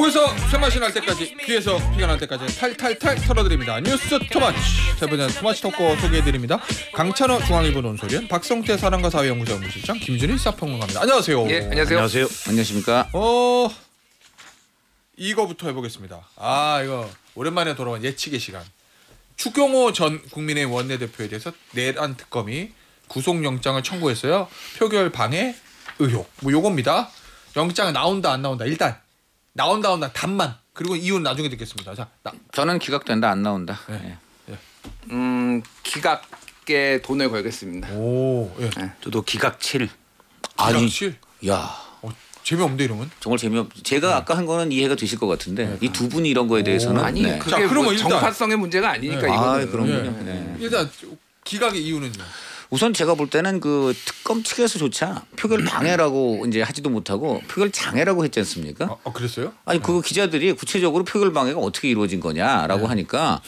속에서 쇠맛이 날 때까지, 귀에서 피가 날 때까지 탈탈탈 털어드립니다. 뉴스 토마치. 세 번째 토마치 토커 소개해드립니다. 강찬호 중앙일보 논설위원, 박성태 사랑과 사회연구소 연구실장, 김준일 시사평론가입니다. 안녕하세요. 예, 안녕하세요. 안녕하세요. 안녕하십니까. 이거부터 해보겠습니다. 이거 오랜만에 돌아온 예측의 시간. 추경호 전 국민의힘 원내대표에 대해서 내란 특검이 구속영장을 청구했어요. 표결 방해 의혹. 요겁니다. 영장이 나온다 안 나온다. 일단 나온다 답만. 그리고 이유는 나중에 듣겠습니다. 자, 저는 기각된다 안 나온다. 네. 예. 기각에 돈을 걸겠습니다. 오, 예. 네. 저도 기각 7. 아니, 7. 야, 재미없는데 이러면? 정말 재미없. 제가 아까 한 거는 이해가 되실 것 같은데 이 두 분이 이런 거에 대해서는 아니 그게 자, 그러면 뭐 일단 정파성의 문제가 아니니까 이거는. 그럼요. 네. 일단 기각의 이유는요? 우선 제가 볼 때는 그 특검 측에서조차 표결 방해라고 이제 하지도 못하고 표결 장애라고 했지 않습니까? 그랬어요? 아니 그 기자들이 구체적으로 표결 방해가 어떻게 이루어진 거냐라고 하니까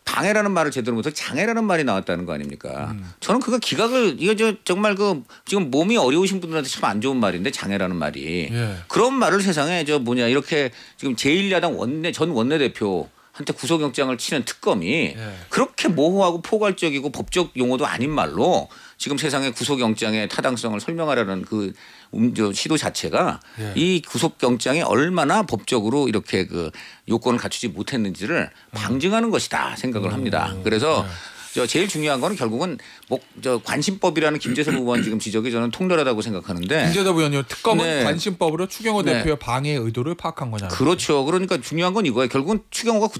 방해라는 말을 제대로 못하고 장애라는 말이 나왔다는 거 아닙니까? 저는 그거 기각을 이거 정말 그 지금 몸이 어려우신 분들한테 참 안 좋은 말인데 장애라는 말이 그런 말을 세상에 이렇게 지금 제1야당 전 원내대표 한테 구속영장을 치는 특검이 그렇게 모호하고 포괄적이고 법적 용어도 아닌 말로 지금 세상에 구속영장의 타당성을 설명하려는 그 시도 자체가 이 구속영장이 얼마나 법적으로 이렇게 그 요건을 갖추지 못했는지를 방증하는 것이다 생각을 합니다. 그래서 제일 중요한 거는 결국은 관심법이라는 김재섭 의원 지금 지적이 저는 통렬하다고 생각하는데. 김재섭 의원이요. 특검은 관심법으로 추경호 대표의 방해 의도를 파악한 거잖아요. 그렇죠. 그러니까 중요한 건 이거예요. 결국은 추경호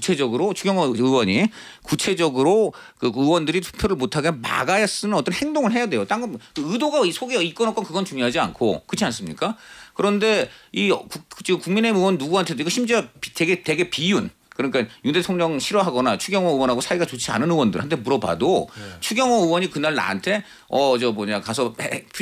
의원이 구체적으로 그 의원들이 투표를 못하게 막아야 쓰는 어떤 행동을 해야 돼요. 딴 건 의도가 속에 있건 없건 그건 중요하지 않고 그렇지 않습니까? 그런데 지금 국민의힘 의원 누구한테도 이거 심지어 되게 비윤. 그러니까 윤 대통령 싫어하거나 추경호 의원하고 사이가 좋지 않은 의원들한테 물어봐도 추경호 의원이 그날 나한테 가서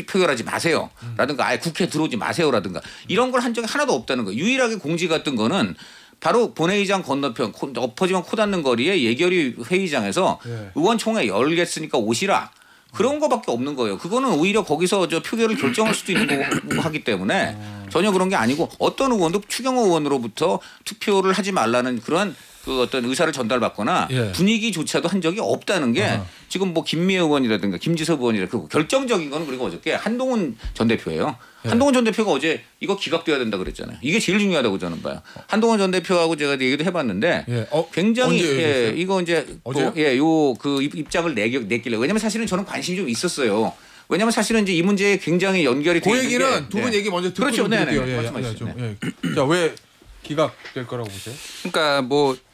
표결하지 마세요. 라든가 아예 국회에 들어오지 마세요라든가 이런 걸 한 적이 하나도 없다는 거예요. 유일하게 공지가 뜬 거는 바로 본회의장 건너편 엎어지면 코 닿는 거리에 예결위 회의장에서 의원총회 열겠으니까 오시라. 그런 거밖에 없는 거예요. 그거는 오히려 거기서 표결을 결정할 수도 있는 거고 하기 때문에 전혀 그런 게 아니고 어떤 의원도 추경호 의원으로부터 투표를 하지 말라는 그런 그 어떤 의사를 전달받거나 분위기조차도 한 적이 없다는 게 지금 김미애 의원이라든가 김지섭 의원이라든가 그리고 결정적인 건 그리고 어저께 한동훈 전 대표예요. 한동훈 전 대표가 어제 이거 기각돼야 된다 그랬잖아요. 이게 제일 중요하다고 저는 봐요. 한동훈 전 대표하고 제가 얘기도 해봤는데 굉장히 이거 이제 그 입장을 내길래 왜냐하면 사실은 저는 관심이 좀 있었어요. 왜냐하면 사실은 이제 이 문제에 굉장히 연결이 돼 있는 게. 그 얘기는 두 분 얘기 먼저 듣고 그렇죠. 말씀하시죠. 자, 왜 기각될 거라고 보세요? 그러니까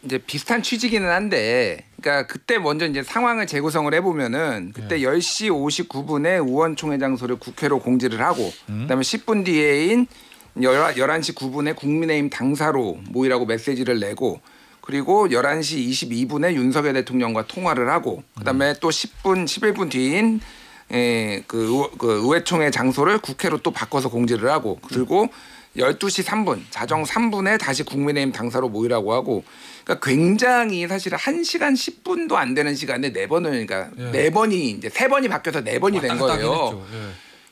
이제 비슷한 취지기는 한데, 그러니까 그때 먼저 이제 상황을 재구성을 해보면은 그때 10시 59분에 의원총회 장소를 국회로 공지를 하고, 그다음에 10분 뒤에인 11시 9분에 국민의힘 당사로 모이라고 메시지를 내고, 그리고 11시 22분에 윤석열 대통령과 통화를 하고, 그다음에 또 11분 뒤인 그 의회총회 장소를 국회로 또 바꿔서 공지를 하고, 그리고 12시 3분, 자정 3분에 다시 국민의힘 당사로 모이라고 하고, 그러니까 굉장히 사실 1시간 10분도 안 되는 시간에 4번을, 그러니까 4번이 이제 3번이 바뀌어서 4번이 된 거예요.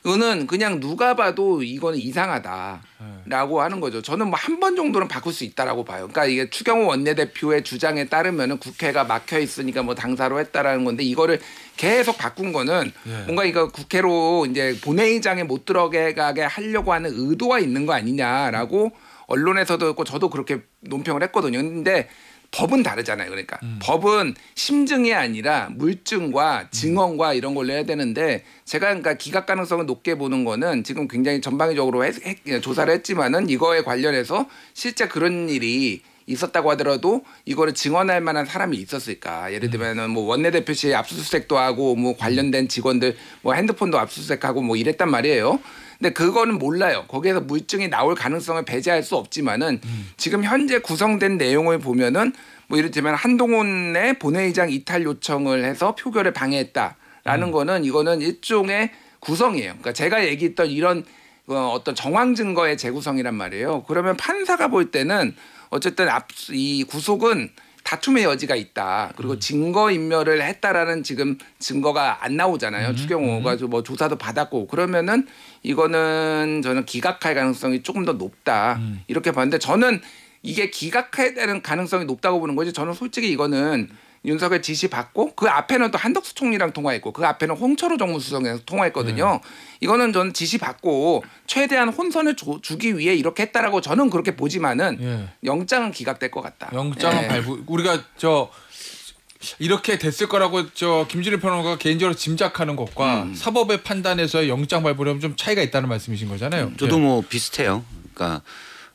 이거는 그냥 누가 봐도 이거는 이상하다라고 하는 거죠. 저는 한 번 정도는 바꿀 수 있다라고 봐요. 그러니까 이게 추경호 원내대표의 주장에 따르면은 국회가 막혀 있으니까 당사로 했다라는 건데 이거를 계속 바꾼 거는 뭔가 이거 국회로 이제 본회의장에 못 들어가게 하려고 하는 의도가 있는 거 아니냐라고 언론에서도 있고 저도 그렇게 논평을 했거든요. 근데 법은 다르잖아요. 그러니까 법은 심증이 아니라 물증과 증언과 이런 걸로 해야 되는데 제가 그러니까 기각 가능성을 높게 보는 거는 지금 굉장히 전방위적으로 조사를 했지만은 이거에 관련해서 실제 그런 일이 있었다고 하더라도 이거를 증언할 만한 사람이 있었을까? 예를 들면은 원내대표실 압수수색도 하고 관련된 직원들 핸드폰도 압수수색하고 이랬단 말이에요. 근데 그거는 몰라요. 거기에서 물증이 나올 가능성을 배제할 수 없지만은 지금 현재 구성된 내용을 보면은 이를테면 한동훈의 본회의장 이탈 요청을 해서 표결을 방해했다라는 거는 이거는 일종의 구성이에요. 그러니까 제가 얘기했던 이런 어떤 정황 증거의 재구성이란 말이에요. 그러면 판사가 볼 때는 어쨌든 이 구속은 다툼의 여지가 있다. 그리고 증거 인멸을 했다라는 지금 증거가 안 나오잖아요. 추경호가 조사도 받았고 그러면은 이거는 저는 기각할 가능성이 조금 더 높다. 이렇게 봤는데 저는 이게 기각해야 되는 가능성이 높다고 보는 거지. 저는 솔직히 이거는 윤석열 지시 받고 그 앞에는 또 한덕수 총리랑 통화했고 그 앞에는 홍철호 정무수석이랑 통화했거든요. 이거는 저는 지시 받고 최대한 혼선을 주기 위해 이렇게 했다라고 저는 그렇게 보지만은 영장은 기각될 것 같다. 영장은 발부 우리가 이렇게 됐을 거라고 김준일 평론가가 개인적으로 짐작하는 것과 사법의 판단에서의 영장 발부는 좀 차이가 있다는 말씀이신 거잖아요. 저도 뭐 비슷해요. 그러니까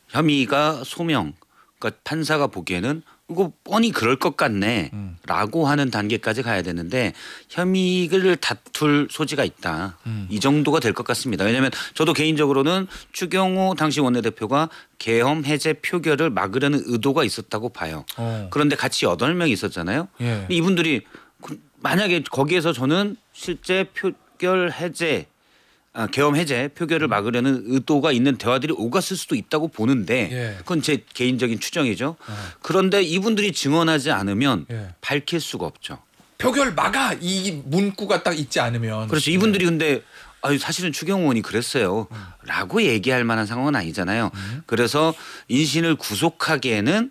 혐의가 소명, 그러니까 판사가 보기에는 이거 뻔히 그럴 것 같네라고 하는 단계까지 가야 되는데 혐의를 다툴 소지가 있다. 이 정도가 될 것 같습니다. 왜냐하면 저도 개인적으로는 추경호 당시 원내대표가 계엄 해제 표결을 막으려는 의도가 있었다고 봐요. 그런데 같이 8명 있었잖아요. 예. 이분들이 만약에 거기에서 저는 실제 표결 해제 계엄 해제 표결을 막으려는 의도가 있는 대화들이 오갔을 수도 있다고 보는데 그건 제 개인적인 추정이죠. 그런데 이분들이 증언하지 않으면 밝힐 수가 없죠. 표결 막아 이 문구가 딱 있지 않으면 그렇죠. 이분들이 근데 사실은 추경호 의원이 그랬어요. 라고 얘기할 만한 상황은 아니잖아요. 그래서 인신을 구속하기에는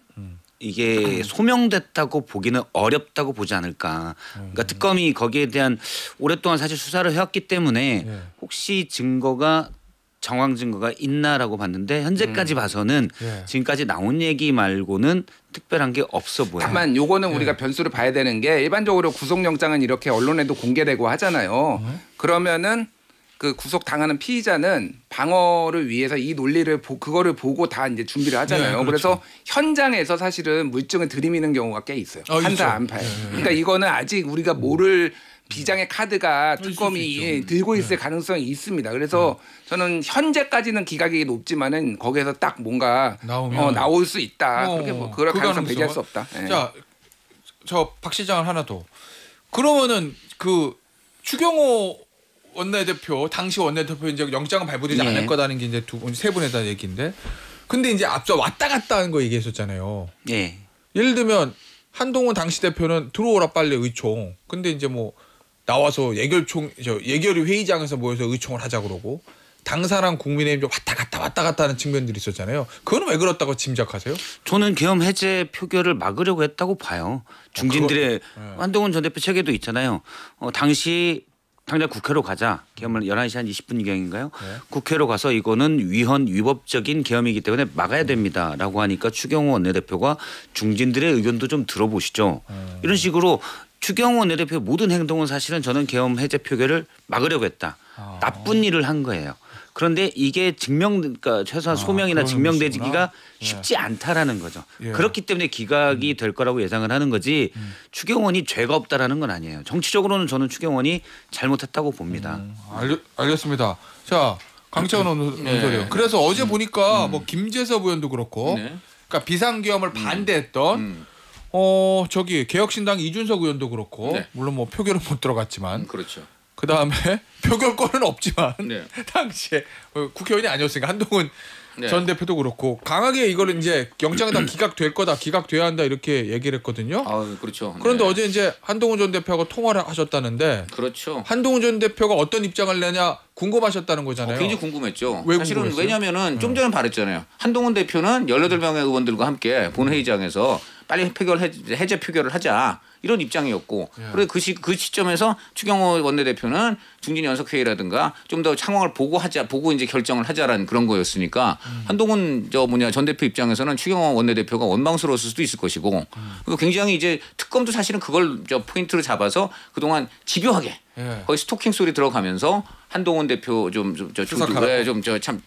이게 소명됐다고 보기는 어렵다고 보지 않을까. 그러니까 특검이 거기에 대한 오랫동안 사실 수사를 해왔기 때문에 혹시 정황 증거가 있나라고 봤는데 현재까지 봐서는 지금까지 나온 얘기 말고는 특별한 게 없어 보여요. 다만 요거는 우리가 변수를 봐야 되는 게 일반적으로 구속영장은 이렇게 언론에도 공개되고 하잖아요. 그러면은 그 구속 당하는 피의자는 방어를 위해서 이 논리를 그거를 보고 다 이제 준비를 하잖아요. 그렇죠. 그래서 현장에서 사실은 물증을 들이미는 경우가 꽤 있어요. 판사 안파에. 그러니까 이거는 아직 우리가 모를 비장의 카드가 특검이 들고 있을 가능성이 있습니다. 그래서 저는 현재까지는 기각이 높지만은 거기에서 딱 뭔가 나올 수 있다. 그렇게 그럴 가능성 배제할 수 없다. 자, 저 박 시장을 하나 더. 그러면은 그 추경호 원내대표 당시 원내대표 이제 영장은 발부되지 않을 거다는 게 이제 세 분에 대한 얘기인데, 근데 이제 앞서 왔다 갔다 하는 거 얘기했었잖아요. 예를 들면 한동훈 당시 대표는 들어오라 빨리 의총. 근데 이제 뭐 나와서 예결위 회의장에서 모여서 의총을 하자 그러고 당사랑 국민의힘 왔다 갔다 하는 측면들이 있었잖아요. 그건 왜 그렇다고 짐작하세요? 저는 계엄 해제 표결을 막으려고 했다고 봐요. 중진들의 한동훈 전 대표 책에도 있잖아요. 당시 당장 국회로 가자. 계엄을 11시 한 20분경인가요? 국회로 가서 이거는 위법적인 계엄이기 때문에 막아야 됩니다라고 하니까 추경호 원내대표가 중진들의 의견도 좀 들어보시죠. 이런 식으로 추경호 원내대표의 모든 행동은 사실은 저는 계엄 해제 표결을 막으려고 했다. 나쁜 일을 한 거예요. 그런데 이게 그러니까 최소한 소명이나 증명되기가 쉽지 않다라는 거죠. 그렇기 때문에 기각이 될 거라고 예상을 하는 거지 추경호원이 죄가 없다라는 건 아니에요. 정치적으로는 저는 추경호원이 잘못했다고 봅니다. 알겠습니다. 자, 강채원 논설위원. 그래서 어제 보니까 뭐 김재섭 의원도 그렇고 그러니까 비상계엄을 반대했던 개혁신당 이준석 의원도 그렇고 물론 뭐 표결은 못 들어갔지만 그렇죠. 그 다음에 표결권은 없지만 당시에 국회의원이 아니었으니까 한동훈 전 대표도 그렇고 강하게 이거를 이제 영장이 다 기각될 거다, 기각돼야 한다 이렇게 얘기를 했거든요. 그렇죠. 그런데 어제 이제 한동훈 전 대표하고 통화를 하셨다는데, 그렇죠. 한동훈 전 대표가 어떤 입장을 내냐 궁금하셨다는 거잖아요. 굉장히 궁금했죠. 왜 사실은 궁금했어요? 왜냐면은 좀 전에 말했잖아요. 한동훈 대표는 18명의 의원들과 함께 본회의장에서 빨리 해제 표결을 하자. 이런 입장이었고 그리고 그 시점에서 추경호 원내대표는 중진 연석회의라든가 좀 더 상황을 보고 이제 결정을 하자라는 그런 거였으니까 한동훈 전 대표 입장에서는 추경호 원내대표가 원망스러웠을 수도 있을 것이고 그리고 굉장히 이제 특검도 사실은 그걸 포인트로 잡아서 그동안 집요하게 거의 스토킹 소리 들어가면서 한동훈 대표 참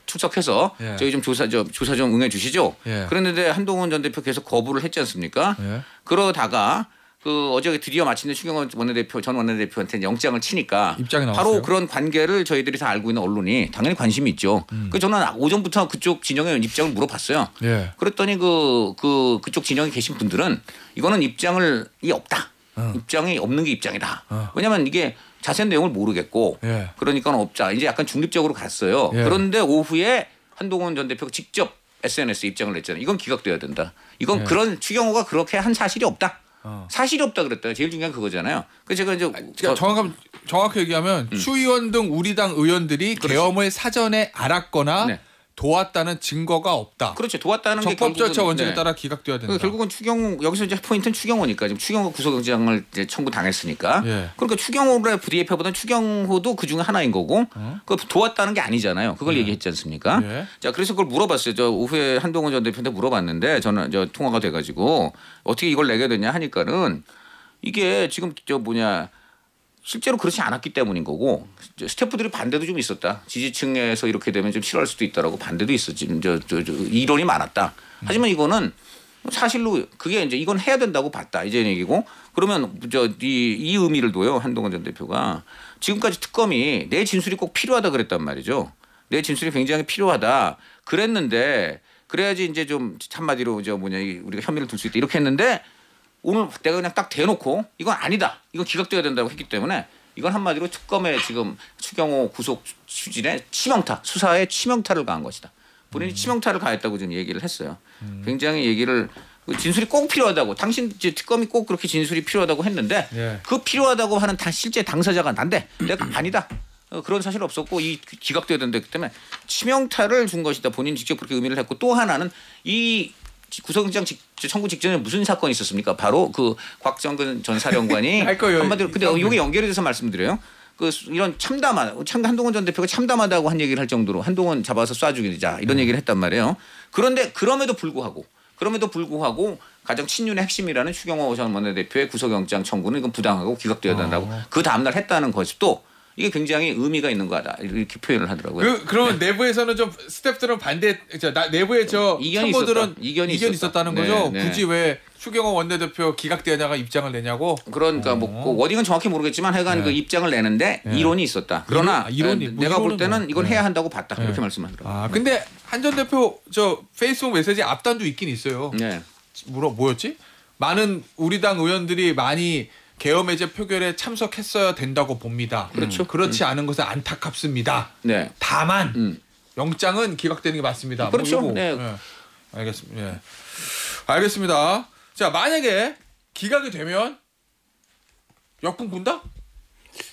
출석해서 저희 좀 조사 좀 응해 주시죠. 그랬는데 한동훈 전 대표 계속 거부를 했지 않습니까? 그러다가 어제 드디어 마침내 추경호 전 원내대표한테 영장을 치니까 바로 그런 관계를 저희들이 다 알고 있는 언론이 당연히 관심이 있죠. 그래서 저는 오전부터 그쪽 진영의 입장을 물어봤어요. 그랬더니 그쪽 진영에 계신 분들은 이거는 입장이 없다. 입장이 없는 게 입장이다. 왜냐하면 이게 자세한 내용을 모르겠고 그러니까 없자. 이제 약간 중립적으로 갔어요. 그런데 오후에 한동훈 전 대표가 직접 SNS에 입장을 냈잖아요. 이건 기각돼야 된다. 이건 그런 추경호가 그렇게 한 사실이 없다. 사실이 없다 그랬다. 제일 중요한 그거잖아요. 그래서 제가 이제 정확히 얘기하면 추 의원 등 우리 당 의원들이 계엄을 사전에 알았거나 도왔다는 증거가 없다. 그렇죠. 도왔다는 게 적법절차 결국은- 원칙에 네. 따라 기각돼야 된다. 결국은 추경호 여기서 이제 포인트는 추경호니까 지금 추경호 구속영장을 이제 청구당했으니까. 예. 그러니까 추경호의 부리에페보다는 추경호도 그 중에 하나인 거고. 그 도왔다는 게 아니잖아요. 그걸 얘기했지 않습니까? 예. 자 그래서 그걸 물어봤어요. 저 오후에 한동훈 전 대표한테 물어봤는데 저는 저 통화가 돼가지고 어떻게 이걸 내게 되냐 하니까는 이게 지금 저 뭐냐. 실제로 그렇지 않았기 때문인 거고 스태프들이 반대도 좀 있었다. 지지층에서 이렇게 되면 좀 싫어할 수도 있다라고 반대도 있었지. 저 이론이 많았다. 하지만 이거는 사실로 그게 이제 이건 해야 된다고 봤다 이제 얘기고 그러면 이 의미를 둬요 한동훈 전 대표가 지금까지 특검이 내 진술이 꼭 필요하다 그랬단 말이죠. 내 진술이 굉장히 필요하다 그랬는데 그래야지 이제 좀 한마디로 우리가 혐의를 둘 수 있다 이렇게 했는데. 오늘 내가 그냥 딱 대놓고 이건 아니다. 이건 기각돼야 된다고 했기 때문에 이건 한마디로 특검의 지금 추경호 구속 추진에 치명타, 수사에 치명타를 가한 것이다. 본인이 치명타를 가했다고 좀 얘기를 했어요. 굉장히 얘기를 진술이 꼭 필요하다고 당신 이제 특검이 꼭 그렇게 진술이 필요하다고 했는데 예. 그 필요하다고 하는 실제 당사자가 난데 내가 아니다. 그런 사실 없었고 이 기각돼야 된다기 때문에 치명타를 준 것이다. 본인이 직접 그렇게 의미를 했고 또 하나는 이 구속영장 청구 직전에 무슨 사건이 있었습니까? 바로 그 곽정근 전 사령관이 할 거예요. 한마디로 근데 이게 연결이 돼서 말씀드려요. 그 이런 한동훈 전 대표가 참담하다고 한 얘기를 할 정도로 한동훈 잡아서 쏴 죽이자 이런 얘기를 했단 말이에요. 그런데 그럼에도 불구하고 가장 친윤의 핵심이라는 추경호 전 원내대표의 구속영장 청구는 이건 부당하고 기각돼야 된다고 그 다음날 했다는 것이 또 이게 굉장히 의미가 있는 거다 이렇게 표현을 하더라고요. 그러면 내부에서는 좀 스태프들은 반대, 내부에 저 이견이 참모들은 이견이 있었다는 네, 거죠. 네. 굳이 왜 추경호 원내대표 기각되냐가 입장을 내냐고. 그러니까 뭐 그 워딩은 정확히 모르겠지만 하여간 네. 그 입장을 내는데 네. 이론이 있었다. 그러나 이론이 내가 볼 때는 뭐. 이건 네. 해야 한다고 봤다 네. 이렇게 말씀하더라고요. 아 근데 한 전 대표 저 페이스북 메시지 앞단도 있긴 있어요. 네. 뭐였지? 많은 우리 당 의원들이 많이 계엄해제 표결에 참석했어야 된다고 봅니다. 그렇죠. 그렇지 않은 것은 안타깝습니다. 네. 다만 영장은 기각되는 게 맞습니다. 그렇죠. 뭐 네. 알겠습니다. 예. 알겠습니다. 자 만약에 기각이 되면 역풍 분다?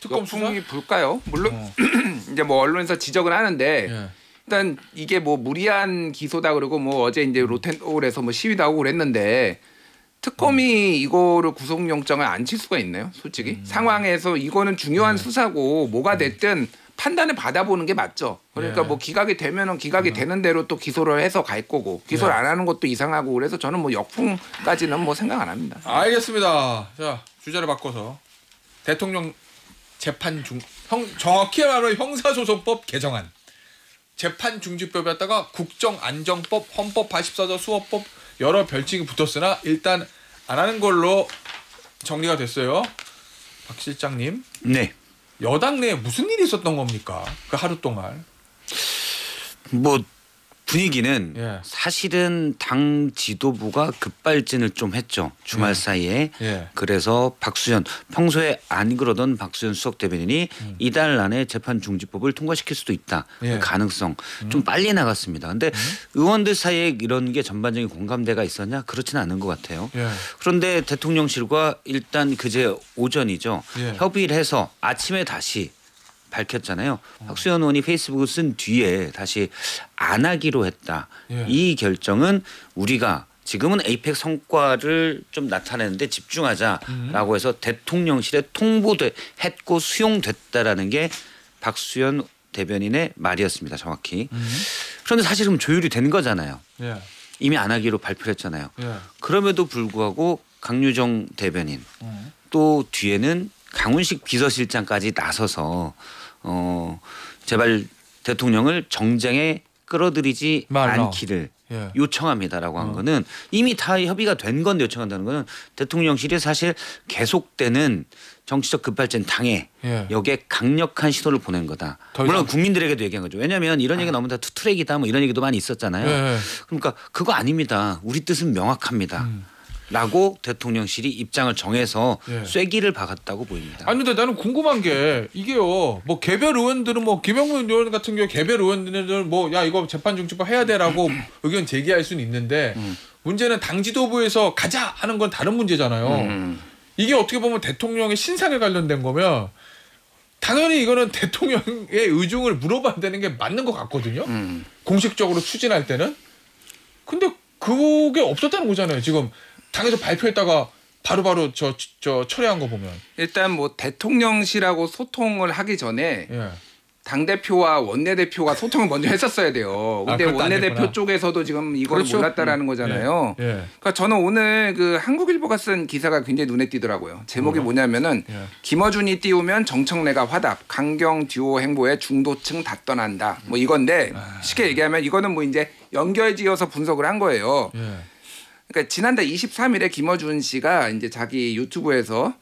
특검 수사? 역풍이 불까요? 물론 이제 뭐 언론에서 지적을 하는데 예. 일단 이게 뭐 무리한 기소다 그러고 뭐 어제 이제 로텐홀에서 뭐 시위도 하고 그랬는데 특검이 이거를 구속영장을 안 칠 수가 있나요? 솔직히 상황에서 이거는 중요한 수사고 뭐가 됐든 판단을 받아보는 게 맞죠. 그러니까 예. 뭐 기각이 되면은 기각이 되는 대로 또 기소를 해서 갈 거고 기소를 안 하는 것도 이상하고 그래서 저는 뭐 역풍까지는 뭐 생각 안 합니다. 알겠습니다. 자 주제를 바꿔서 대통령 재판 정확히 말하면 형사소송법 개정안 재판중지법이었다가 국정안정법, 헌법 84조 수호법 여러 별칭이 붙었으나 일단 안 하는 걸로 정리가 됐어요. 박 실장님, 네. 여당 내에 무슨 일이 있었던 겁니까? 그 하루 동안. 뭐 분위기는 예. 사실은 당 지도부가 급발진을 좀 했죠. 주말 사이에. 예. 그래서 박수현 평소에 안 그러던 박수현 수석 대변인이 이달 안에 재판 중지법을 통과시킬 수도 있다. 예. 그 가능성 좀 빨리 나갔습니다. 근데 의원들 사이에 이런 게 전반적인 공감대가 있었냐? 그렇지는 않은 것 같아요. 예. 그런데 대통령실과 일단 그제 오전이죠. 예. 협의를 해서 아침에 다시 밝혔잖아요. 박수현 의원이 페이스북을 쓴 뒤에 다시 안 하기로 했다. 예. 이 결정은 우리가 지금은 에이펙 성과를 좀 나타내는데 집중하자라고 해서 대통령실에 통보했고 수용됐다라는 게 박수현 대변인의 말이었습니다. 정확히. 그런데 사실은 조율이 된 거잖아요. 예. 이미 안 하기로 발표를 했잖아요. 예. 그럼에도 불구하고 강유정 대변인 또 뒤에는 강훈식 비서실장까지 나서서 제발 대통령을 정쟁에 끌어들이지 말라. 않기를 예. 요청합니다라고 한 거는 이미 다 협의가 된 건데 요청한다는 거는 대통령실이 사실 계속되는 정치적 급발진 당해 예. 여기에 강력한 시도를 보낸 거다. 더 물론 이상- 국민들에게도 얘기한 거죠. 왜냐하면 이런 얘기가 너무 다 투트랙이다 뭐 이런 얘기도 많이 있었잖아요. 예. 그러니까 그거 아닙니다. 우리 뜻은 명확합니다. 라고 대통령실이 입장을 정해서 예. 쐐기를 박았다고 보입니다. 아니 근데 나는 궁금한 게 이게요. 뭐 개별 의원들은 뭐 김영문 의원 같은 경우에 개별 의원들은 뭐 야 이거 재판 중지법 해야 돼라고 의견 제기할 수는 있는데 문제는 당 지도부에서 가자 하는 건 다른 문제잖아요. 이게 어떻게 보면 대통령의 신상에 관련된 거면 당연히 이거는 대통령의 의중을 물어봐야 되는 게 맞는 것 같거든요. 공식적으로 추진할 때는. 근데 그게 없었다는 거잖아요. 지금 당에서 발표했다가 바로바로 저 처리한 거 보면. 일단 뭐 대통령실하고 소통을 하기 전에 예. 당대표와 원내대표가 소통을 먼저 했었어야 돼요. 근데 그것도 안 원내대표 됐구나. 쪽에서도 지금 이걸 그렇죠. 몰랐다라는 거잖아요. 예. 예. 그러니까 저는 오늘 그 한국일보가 쓴 기사가 굉장히 눈에 띄더라고요. 제목이 뭐냐면은 예. 김어준이 띄우면 정청래가 화답, 강경 듀오 행보에 중도층 다 떠난다. 뭐 이건데 쉽게 얘기하면 이거는 뭐 이제 연결지어서 분석을 한 거예요. 예. 그러니까 지난달 23일에 김어준 씨가 이제 자기 유튜브에서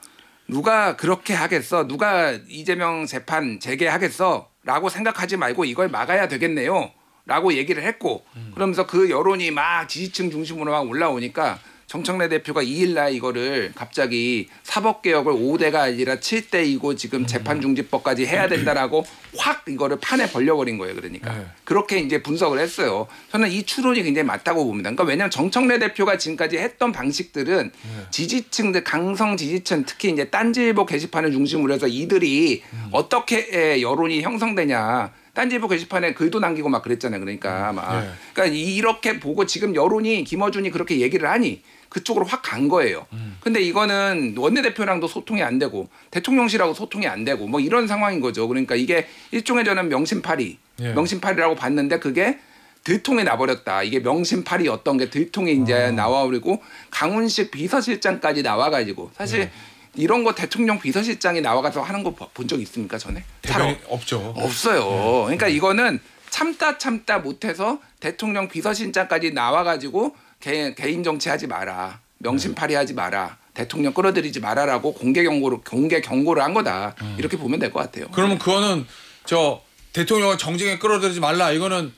누가 그렇게 하겠어? 누가 이재명 재판 재개하겠어? 라고 생각하지 말고 이걸 막아야 되겠네요. 라고 얘기를 했고 그러면서 그 여론이 막 지지층 중심으로 막 올라오니까 정청래 대표가 2일날 이거를 갑자기 사법개혁을 5대가 아니라 7대이고 지금 재판중지법까지 해야 된다라고 확 이거를 판에 벌려버린 거예요. 그러니까 네. 그렇게 이제 분석을 했어요. 저는 이 추론이 굉장히 맞다고 봅니다. 그러니까 왜냐하면 정청래 대표가 지금까지 했던 방식들은 지지층들 강성 지지층 특히 이제 딴지일보 게시판을 중심으로 해서 이들이 어떻게 여론이 형성되냐. 딴지일보 게시판에 글도 남기고 막 그랬잖아요. 그러니까 막 네. 그러니까 이렇게 보고 지금 여론이 김어준이 그렇게 얘기를 하니 그쪽으로 확 간 거예요. 근데 이거는 원내대표랑도 소통이 안 되고 대통령실하고 소통이 안 되고 뭐 이런 상황인 거죠. 그러니까 이게 일종의 저는 명심팔이, 예. 명심팔이라고 봤는데 그게 들통이 나버렸다. 이게 명심팔이였던 게 들통이 이제 나와버리고 강훈식 비서실장까지 나와가지고 사실 이런 거 대통령 비서실장이 나와가서 하는 거 본 적 있습니까 전에? 잘 대변인 없죠. 없어요. 그러니까 이거는 참다 못해서 대통령 비서실장까지 나와가지고 개인 정치하지 마라. 명심팔이하지 마라. 대통령 끌어들이지 마라라고 공개 경고를 한 거다. 이렇게 보면 될 것 같아요. 그러면 그거는 저 대통령을 정쟁에 끌어들이지 말라. 이거는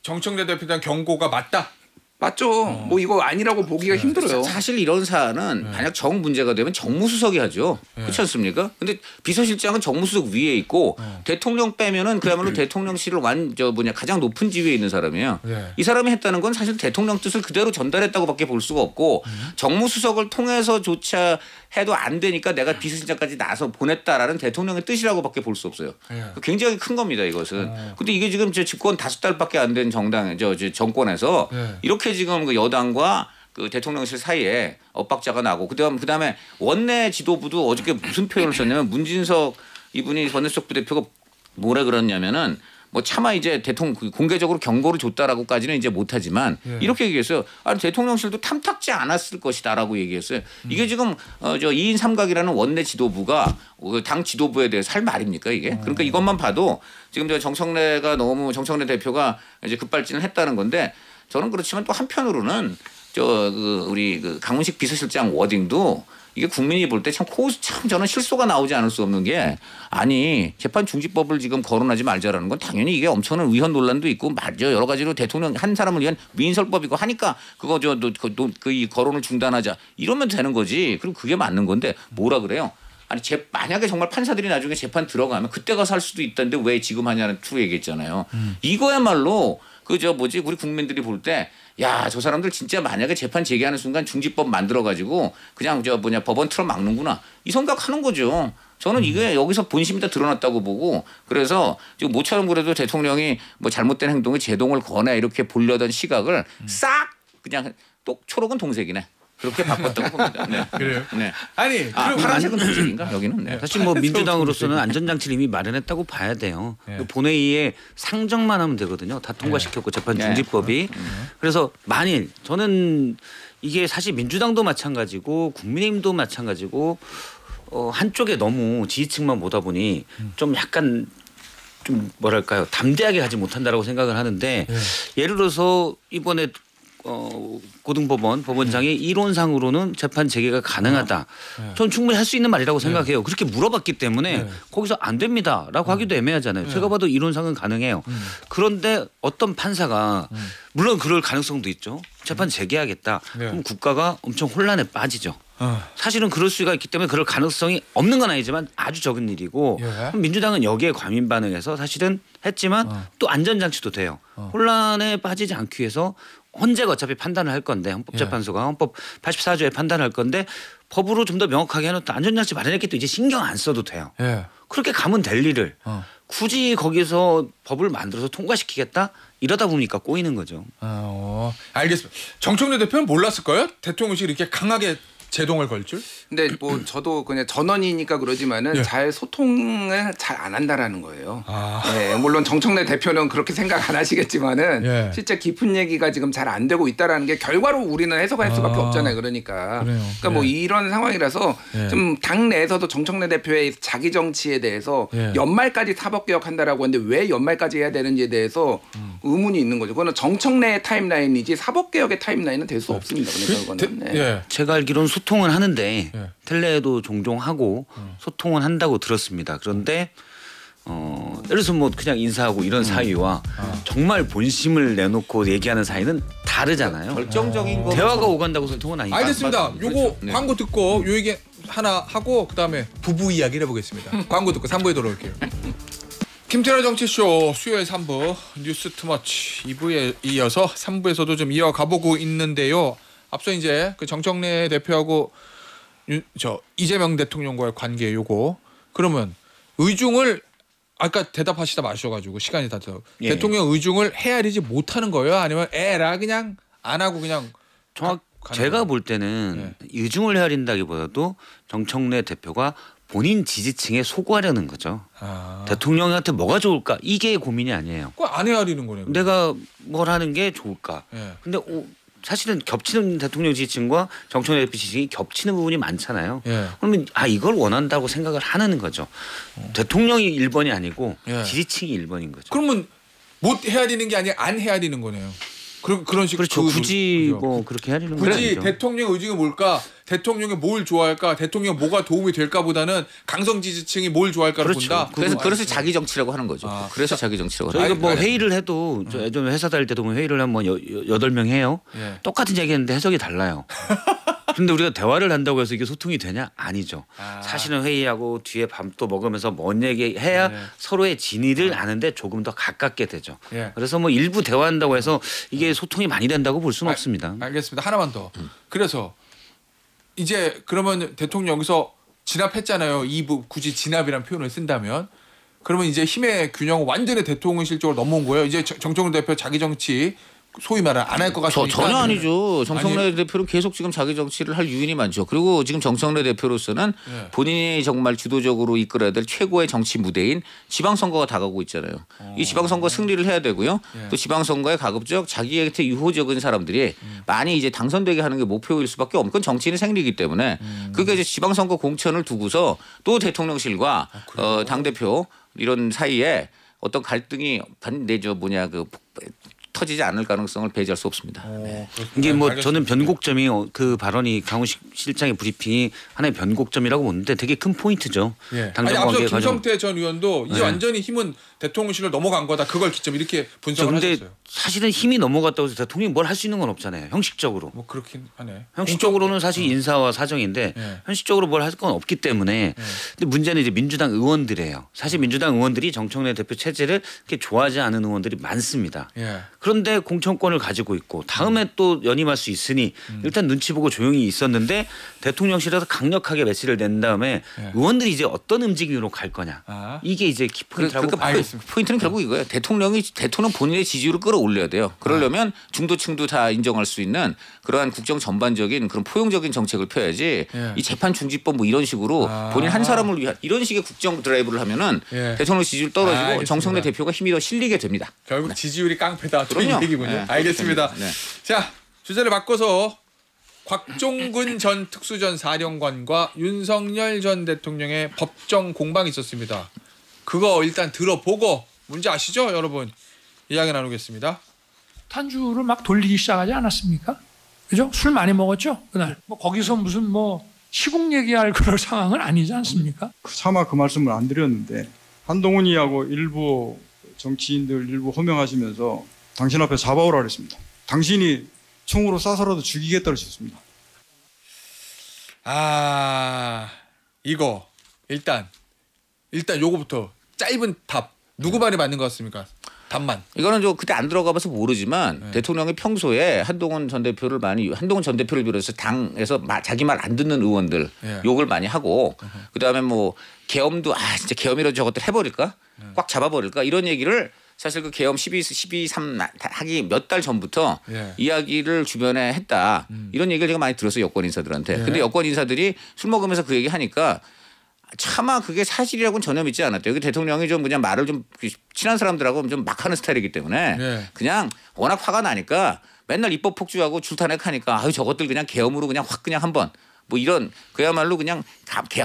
정청래 대표에 대한 경고가 맞다. 맞죠. 뭐 이거 아니라고 보기가 힘들어요. 사실 이런 사안은 만약 정 문제가 되면 정무수석이 하죠. 그렇지 않습니까? 근데 비서실장은 정무수석 위에 있고 대통령 빼면은 그야말로 대통령실을 가장 높은 지위에 있는 사람이에요. 네. 이 사람이 했다는 건 사실 대통령 뜻을 그대로 전달했다고밖에 볼 수가 없고 정무수석을 통해서조차 해도 안 되니까 내가 비서실장까지 나서 보냈다라는 대통령의 뜻이라고밖에 볼 수 없어요. 예. 굉장히 큰 겁니다 이것은. 근데 이게 지금 집권 5달밖에 안 된 정권에서 네. 이렇게 지금 그 여당과 그 대통령실 사이에 엇박자가 나고 그다음에 원내 지도부도 어저께 무슨 표현을 썼냐면 문진석 이분이 원내수석 부대표가 뭐라 그랬냐면은 뭐 차마 이제 공개적으로 경고를 줬다라고까지는 이제 못하지만 이렇게 얘기했어요. 아니 대통령실도 탐탁지 않았을 것이다라고 얘기했어요. 이게 지금 저 2인 3각이라는 원내 지도부가 당 지도부에 대해서 할 말입니까 이게? 그러니까 이것만 봐도 지금 저 정청래 대표가 이제 급발진을 했다는 건데 저는 그렇지만 또 한편으로는 우리 강훈식 비서실장 워딩도 이게 국민이 볼 때 참 저는 실소가 나오지 않을 수 없는 게 아니 재판 중지법을 지금 거론하지 말자라는 건 당연히 이게 엄청난 위헌 논란도 있고 맞죠 여러 가지로 대통령 한 사람을 위한 위인설법이고 하니까 그거 이 거론을 중단하자 이러면 되는 거지. 그럼 그게 맞는 건데 뭐라 그래요? 아니 만약에 정말 판사들이 나중에 재판 들어가면 그때 가서 할 수도 있다는데 왜 지금 하냐는 투 얘기했잖아요. 이거야말로 우리 국민들이 볼 때 야, 저 사람들 진짜 만약에 재판 제기하는 순간 중지법 만들어가지고 그냥 법원 틀어 막는구나. 이 생각하는 거죠. 저는 이게 여기서 본심이 다 드러났다고 보고 그래서 지금 모처럼 그래도 대통령이 뭐 잘못된 행동에 제동을 거네 이렇게 보려던 시각을 싹 그냥 초록은 동색이네. 그렇게 바꿨다고 봅니다. 네. 그래요? 네. 아니 파란색은 동색인가 여기는? 네. 사실 뭐 민주당으로서는 안전장치를 이미 마련했다고 봐야 돼요. 네. 본회의에 상정만 하면 되거든요. 다 통과시켰고 재판 중지법이. 그래서 만일 저는 이게 사실 민주당도 마찬가지고 국민의힘도 마찬가지고 한쪽에 너무 지지층만 보다 보니 좀 약간 좀 뭐랄까요 담대하게 가지 못한다라고 생각을 하는데 예를 들어서 이번에 고등법원 법원장이 이론상으로는 재판 재개가 가능하다. 전 충분히 할 수 있는 말이라고 생각해요. 그렇게 물어봤기 때문에 거기서 안 됩니다라고 하기도 애매하잖아요. 제가 봐도 이론상은 가능해요. 그런데 어떤 판사가 물론 그럴 가능성도 있죠. 재판 재개하겠다. 그럼 국가가 엄청 혼란에 빠지죠. 사실은 그럴 수가 있기 때문에 그럴 가능성이 없는 건 아니지만 아주 적은 일이고 그럼 민주당은 여기에 과민 반응해서 사실은 했지만 또 안전장치도 돼요. 혼란에 빠지지 않기 위해서 헌재가 어차피 판단을 할 건데 헌법재판소가 헌법 84조에 판단할 건데 법으로 좀 더 명확하게 해놓고 안전장치 마련했기 때문에 이제 신경 안 써도 돼요. 그렇게 가면 될 일을 굳이 거기서 법을 만들어서 통과시키겠다 이러다 보니까 꼬이는 거죠. 알겠습니다. 정청래 대표는 몰랐을까요? 대통령실이 이렇게 강하게 제동을 걸 줄? 근데 뭐 저도 그냥 전원이니까 그러지만은 예. 잘 소통을 잘 안 한다라는 거예요. 아. 네, 물론 정청래 대표는 그렇게 생각 안 하시겠지만은 예. 실제 깊은 얘기가 지금 잘 안 되고 있다라는 게 결과로 우리는 해석할 수밖에 없잖아요. 그러니까. 그래요. 그러니까 뭐 예. 이런 상황이라서 예. 좀 당내에서도 정청래 대표의 자기 정치에 대해서 예. 연말까지 사법 개혁한다라고 하는데 왜 연말까지 해야 되는지에 대해서 의문이 있는 거죠. 그거는 정청래의 타임라인이지 사법 개혁의 타임라인은 될 수 없습니다. 그러니까 그거는. 네. 예. 제가 알기로는 소통은 하는데 예. 텔레도 종종 하고 소통은 한다고 들었습니다. 그런데 예를 들어서 뭐 그냥 인사하고 이런 사이와 정말 본심을 내놓고 얘기하는 사이는 다르잖아요. 결정적인 거 대화가 오간다고 소통은 아니까. 알겠습니다. 맞- 요거 그렇죠. 네. 광고 듣고 요 얘기 하나 하고 그다음에 부부 이야기를 해보겠습니다. 광고 듣고 3부에 돌아올게요. 김태라 정치쇼 수요일 3부 뉴스 투머치 2부에 이어서 3부에서도 좀 이어가보고 있는데요. 앞서 이제 그 정청래 대표하고 이재명 대통령과의 관계 요거 그러면 의중을 아까 대답하시다 마셔가지고 시간이 다 돼서 예. 대통령 의중을 헤아리지 못하는 거예요? 아니면 에라 그냥 안 하고 그냥 정확 가는 제가 거예요? 볼 때는 의중을 헤아린다기보다도 정청래 대표가 본인 지지층에 소구하려는 거죠. 아. 대통령한테 뭐가 좋을까 이게 고민이 아니에요. 그거 안 헤아리는 거네요. 내가 뭘 하는 게 좋을까. 예. 근데 사실은 겹치는 대통령 지지층과 정청래 대표 지지층이 겹치는 부분이 많잖아요. 예. 그러면 이걸 원한다고 생각을 하는 거죠. 대통령이 1번이 아니고 예. 지지층이 1번인 거죠. 그러면 못 헤아리는 게 아니라 안 헤아리는 거네요. 그런 식 그렇죠. 굳이 뭐 그렇게 하려는 건 굳이 아니죠. 대통령 의중이 뭘까? 대통령이 뭘 좋아할까? 대통령 뭐가 도움이 될까보다는 강성 지지층이 뭘 좋아할까를 그렇죠. 본다. 그래서 자기 정치라고 하는 거죠. 아, 그래서 자기 정치라고 하는 저희가 거죠. 뭐 알겠습니다. 회의를 해도 저 예전에 회사 다닐 때도 보면 회의를 하면 8명 해요. 예. 똑같은 얘기했는데 해석이 달라요. 그런데 우리가 대화를 한다고 해서 이게 소통이 되냐? 아니죠. 아. 사실은 회의하고 뒤에 밥도 먹으면서 뭔 얘기해야 네. 서로의 진위를 아는데 조금 더 가깝게 되죠. 예. 그래서 뭐 일부 대화한다고 해서 이게 소통이 많이 된다고 볼 수는 없습니다. 알겠습니다. 하나만 더. 그래서 이제 그러면 대통령 여기서 진압했잖아요. 굳이 진압이란 표현을 쓴다면 그러면 이제 힘의 균형은 완전히 대통령실적으로 넘어온 거예요. 이제 정청래 대표 자기 정치 소위 말하는 안 할 것 같으니까. 전혀 아니죠. 정청래 아니, 대표는 계속 지금 자기 정치를 할 유인이 많죠. 그리고 지금 정청래 대표로서는 예. 본인이 정말 주도적으로 이끌어야 될 최고의 정치 무대인 지방선거가 다가오고 있잖아요. 이 지방선거 승리를 해야 되고요. 예. 또 지방선거에 가급적 자기한테 유호적인 사람들이 많이 이제 당선되게 하는 게 목표일 수밖에 없는 건 정치인의 생리이기 때문에 그게 이제 지방선거 공천을 두고서 또 대통령실과 당대표 이런 사이에 어떤 갈등이 터지지 않을 가능성을 배제할 수 없습니다. 네. 이게 뭐 알겠습니다. 저는 변곡점이 그 발언이 강훈식 실장의 브리핑이 하나의 변곡점이라고 보는데 되게 큰 포인트죠. 예. 당정 아니, 앞서 관계 과정. 김성태 전 의원도 이제 네. 완전히 힘은 대통령실로 넘어간 거다. 그걸 기점 이렇게 분석을 근데 하셨어요. 사실은 힘이 넘어갔다고 해서 대통령이 뭘 할 수 있는 건 없잖아요. 형식적으로. 뭐 그렇긴 하네. 형식적으로는 사실 인사와 사정인데 예. 현실적으로 뭘 할 건 없기 때문에 근데 문제는 이제 민주당 의원들이에요. 사실 민주당 의원들이 정청래 대표 체제를 그렇게 좋아하지 않은 의원들이 많습니다. 예. 그런데 공천권을 가지고 있고 다음에 또 연임할 수 있으니 일단 눈치 보고 조용히 있었는데 대통령실에서 강력하게 메시지를 낸 다음에 예. 의원들이 이제 어떤 움직임으로 갈 거냐. 아. 이게 이제 키포인트라고 그러니까 봐요. 포인트는 결국 이거예요. 대통령 본인의 지지율을 끌어올려야 돼요. 그러려면 중도층도 다 인정할 수 있는 그러한 국정 전반적인 그런 포용적인 정책을 펴야지 예. 이 재판 중지법 뭐 이런 식으로 본인 한 사람을 위한 이런 식의 국정 드라이브를 하면은 예. 대통령 지지율 떨어지고 알겠습니다. 정청래 대표가 힘이 더 실리게 됩니다. 결국 지지율이 깡패다. 또 이 그럼요. 얘기군요. 네, 알겠습니다. 그렇게 됩니다. 자, 주제를 바꿔서 곽종근 전 특수전 사령관과 윤석열 전 대통령의 법정 공방이 있었습니다. 그거 일단 들어보고 문제 아시죠, 여러분? 이야기 나누겠습니다. 탄주를 막 돌리기 시작하지 않았습니까? 그죠? 술 많이 먹었죠? 그날. 뭐 거기서 무슨 뭐 시국 얘기할 그럴 상황은 아니지 않습니까? 차마 그 말씀을 안 드렸는데 한동훈이하고 일부 정치인들 일부 호명하시면서 당신 앞에 잡아오라 그랬습니다. 당신이 총으로 쏴서라도 죽이겠다 그러셨습니다. 아, 이거 일단 요거부터 짧은 답. 누구 말이 맞는 것 같습니까? 반만. 이거는 저 그때 안 들어가봐서 모르지만 대통령이 평소에 한동훈 전 대표를 비롯해서 당에서 자기 말 안 듣는 의원들 욕을 많이 하고 그다음에 뭐 계엄도 진짜 계엄이라도 저것들 해버릴까 꽉 잡아버릴까 이런 얘기를 사실 그 계엄 12.3 하기 몇 달 전부터 이야기를 주변에 했다. 이런 얘기를 제가 많이 들었어요. 여권 인사들한테. 근데 여권 인사들이 술 먹으면서 그 얘기 하니까 차마 그게 사실이라고는 전혀 믿지 않았대요. 여기 대통령이 좀 그냥 말을 좀 친한 사람들하고 좀 막 하는 스타일이기 때문에 그냥 워낙 화가 나니까 맨날 입법 폭주하고 출탄핵하니까 저것들 그냥 계엄으로 그냥 확 그냥 한번 뭐 이런 그야말로 그냥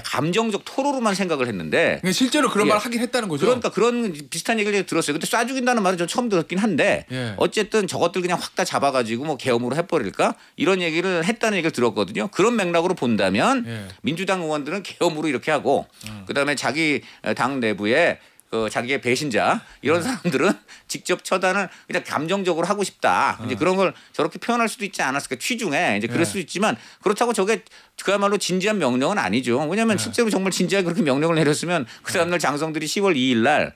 감정적 토로로만 생각을 했는데 실제로 그런 말을 하긴 했다는 거죠. 그러니까 그런 비슷한 얘기를 들었어요. 근데 쏴 죽인다는 말은 저 처음 들었긴 한데 어쨌든 저것들 그냥 확 다 잡아가지고 뭐 계엄으로 해버릴까 이런 얘기를 했다는 얘기를 들었거든요. 그런 맥락으로 본다면 민주당 의원들은 계엄으로 이렇게 하고 그다음에 자기 당 내부에 자기의 배신자 이런 사람들은 직접 처단을 그냥 감정적으로 하고 싶다. 이제 그런 걸 저렇게 표현할 수도 있지 않았을까. 취중에 이제 그럴 수 있지만 그렇다고 저게 그야말로 진지한 명령은 아니죠. 왜냐하면 실제로 정말 진지하게 그렇게 명령을 내렸으면 그 다음날 장성들이 10월 2일 날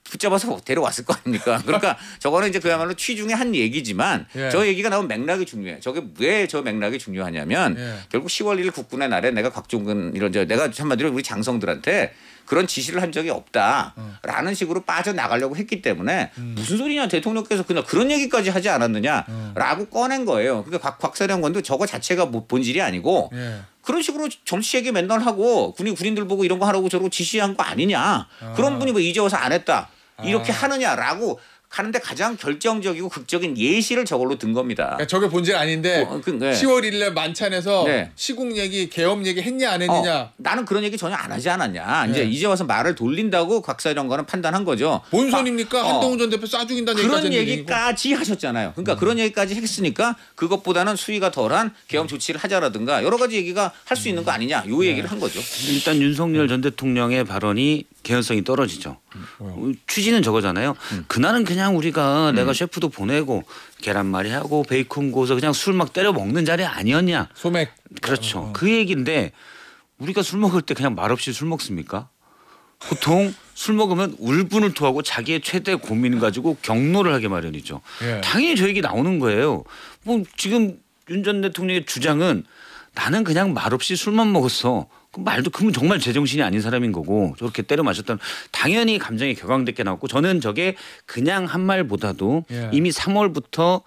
붙잡아서 데려왔을 거 아닙니까? 그러니까 저거는 이제 그야말로 취중의 한 얘기지만 저 얘기가 나온 맥락이 중요해요. 저게 왜 저 맥락이 중요하냐면 결국 10월 1일 국군의 날에 내가 곽종근 내가 한마디로 우리 장성들한테 그런 지시를 한 적이 없다라는 식으로 빠져나가려고 했기 때문에 무슨 소리냐 대통령께서 그런 얘기까지 하지 않았느냐라고 꺼낸 거예요. 그러니까 곽사령관도 저거 자체가 본질이 아니고 그런 식으로 정치 얘기 맨날 하고 군인들 보고 이런 거 하라고 저러고 지시한 거 아니냐. 그런 분이 뭐 이제 와서 안 했다. 이렇게 하느냐라고 하는데 가장 결정적이고 극적인 예시를 저걸로 든 겁니다. 그러니까 저게 본질 아닌데 10월 1일에 만찬에서 시국 얘기, 계엄 얘기 했냐 안 했느냐. 나는 그런 얘기 전혀 안 하지 않았냐. 이제 와서 말을 돌린다고 곽사령관은 판단한 거죠. 뭔 소리입니까? 한동훈 전 대표 쏴 죽인다는 그런 얘기까지 하셨잖아요. 그러니까 그런 얘기까지 했으니까 그것보다는 수위가 덜한 계엄 조치를 하자라든가 여러 가지 얘기가 할 수 있는 거 아니냐. 요 얘기를 한 거죠. 일단 윤석열 전 대통령의 발언이 개연성이 떨어지죠. 취지는 저거잖아요. 그날은 그냥 우리가 내가 셰프도 보내고 계란말이 하고 베이컨 구워서 그냥 술 막 때려 먹는 자리 아니었냐. 소맥. 그렇죠. 그 얘기인데 우리가 술 먹을 때 그냥 말없이 술 먹습니까? 보통 술 먹으면 울분을 토하고 자기의 최대 고민 가지고 경로를 하게 마련이죠. 당연히 저 얘기 나오는 거예요. 뭐 지금 윤 전 대통령의 주장은 나는 그냥 말없이 술만 먹었어. 그 말도 그러면 정말 제정신이 아닌 사람인 거고 저렇게 때려 맞았던 당연히 감정이 격앙됐게 나왔고 저는 저게 그냥 한 말보다도 이미 3월부터